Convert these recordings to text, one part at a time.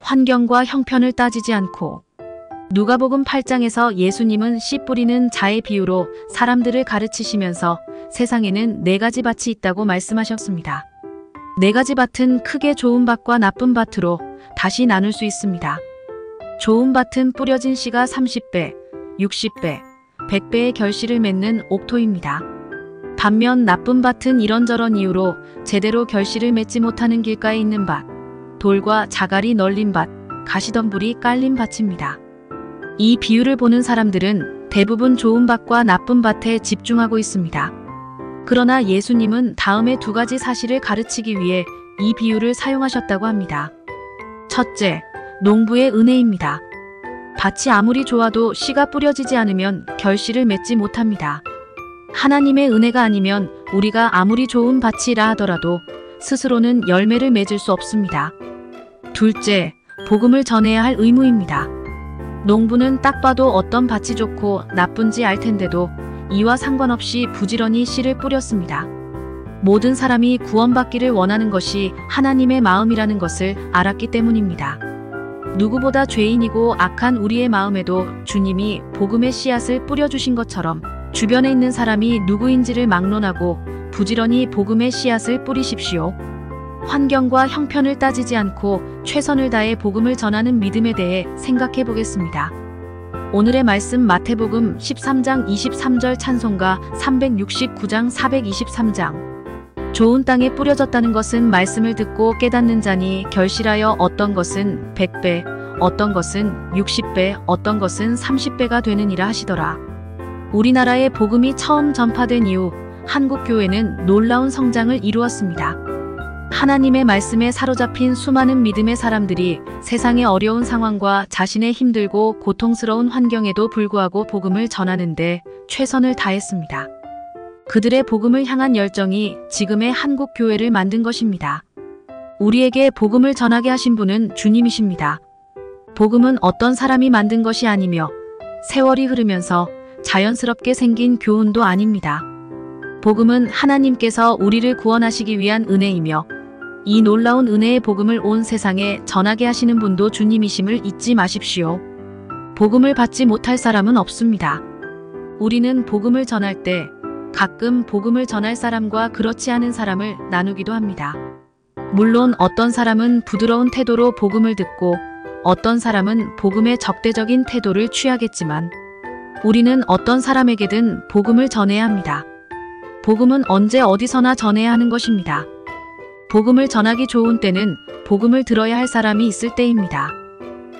환경과 형편을 따지지 않고. 누가복음 8장에서 예수님은 씨 뿌리는 자의 비유로 사람들을 가르치시면서 세상에는 4가지 밭이 있다고 말씀하셨습니다. 4가지 밭은 크게 좋은 밭과 나쁜 밭으로 다시 나눌 수 있습니다. 좋은 밭은 뿌려진 씨가 30배, 60배, 100배의 결실을 맺는 옥토입니다. 반면 나쁜 밭은 이런저런 이유로 제대로 결실을 맺지 못하는 길가에 있는 밭, 돌과 자갈이 널린 밭, 가시덤불이 깔린 밭입니다. 이 비유를 보는 사람들은 대부분 좋은 밭과 나쁜 밭에 집중하고 있습니다. 그러나 예수님은 다음에 2가지 사실을 가르치기 위해 이 비유를 사용하셨다고 합니다. 첫째, 농부의 은혜입니다. 밭이 아무리 좋아도 씨가 뿌려지지 않으면 결실을 맺지 못합니다. 하나님의 은혜가 아니면 우리가 아무리 좋은 밭이라 하더라도 스스로는 열매를 맺을 수 없습니다. 둘째, 복음을 전해야 할 의무입니다. 농부는 딱 봐도 어떤 밭이 좋고 나쁜지 알 텐데도 이와 상관없이 부지런히 씨를 뿌렸습니다. 모든 사람이 구원받기를 원하는 것이 하나님의 마음이라는 것을 알았기 때문입니다. 누구보다 죄인이고 악한 우리의 마음에도 주님이 복음의 씨앗을 뿌려주신 것처럼 주변에 있는 사람이 누구인지를 막론하고 부지런히 복음의 씨앗을 뿌리십시오. 환경과 형편을 따지지 않고 최선을 다해 복음을 전하는 믿음에 대해 생각해 보겠습니다. 오늘의 말씀 마태복음 13장 23절 찬송가 369장 423장. 좋은 땅에 뿌려졌다는 것은 말씀을 듣고 깨닫는 자니 결실하여 어떤 것은 100배, 어떤 것은 60배, 어떤 것은 30배가 되느니라 하시더라. 우리나라에 복음이 처음 전파된 이후 한국교회는 놀라운 성장을 이루었습니다. 하나님의 말씀에 사로잡힌 수많은 믿음의 사람들이 세상의 어려운 상황과 자신의 힘들고 고통스러운 환경에도 불구하고 복음을 전하는데 최선을 다했습니다. 그들의 복음을 향한 열정이 지금의 한국교회를 만든 것입니다. 우리에게 복음을 전하게 하신 분은 주님이십니다. 복음은 어떤 사람이 만든 것이 아니며 세월이 흐르면서 자연스럽게 생긴 교훈도 아닙니다. 복음은 하나님께서 우리를 구원하시기 위한 은혜이며 이 놀라운 은혜의 복음을 온 세상에 전하게 하시는 분도 주님이심을 잊지 마십시오. 복음을 받지 못할 사람은 없습니다. 우리는 복음을 전할 때 가끔 복음을 전할 사람과 그렇지 않은 사람을 나누기도 합니다. 물론 어떤 사람은 부드러운 태도로 복음을 듣고 어떤 사람은 복음에 적대적인 태도를 취하겠지만 우리는 어떤 사람에게든 복음을 전해야 합니다. 복음은 언제 어디서나 전해야 하는 것입니다. 복음을 전하기 좋은 때는 복음을 들어야 할 사람이 있을 때입니다.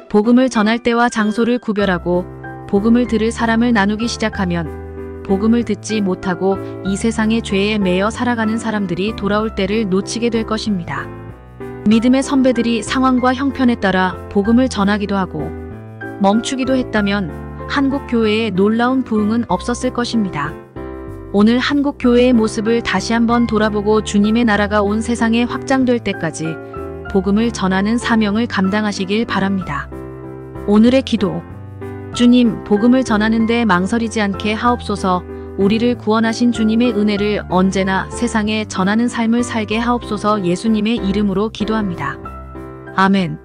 복음을 전할 때와 장소를 구별하고 복음을 들을 사람을 나누기 시작하면 복음을 듣지 못하고 이 세상의 죄에 매여 살아가는 사람들이 돌아올 때를 놓치게 될 것입니다. 믿음의 선배들이 상황과 형편에 따라 복음을 전하기도 하고 멈추기도 했다면 한국 교회에 놀라운 부흥은 없었을 것입니다. 오늘 한국 교회의 모습을 다시 한번 돌아보고 주님의 나라가 온 세상에 확장될 때까지 복음을 전하는 사명을 감당하시길 바랍니다. 오늘의 기도. 주님, 복음을 전하는데 망설이지 않게 하옵소서. 우리를 구원하신 주님의 은혜를 언제나 세상에 전하는 삶을 살게 하옵소서. 예수님의 이름으로 기도합니다. 아멘.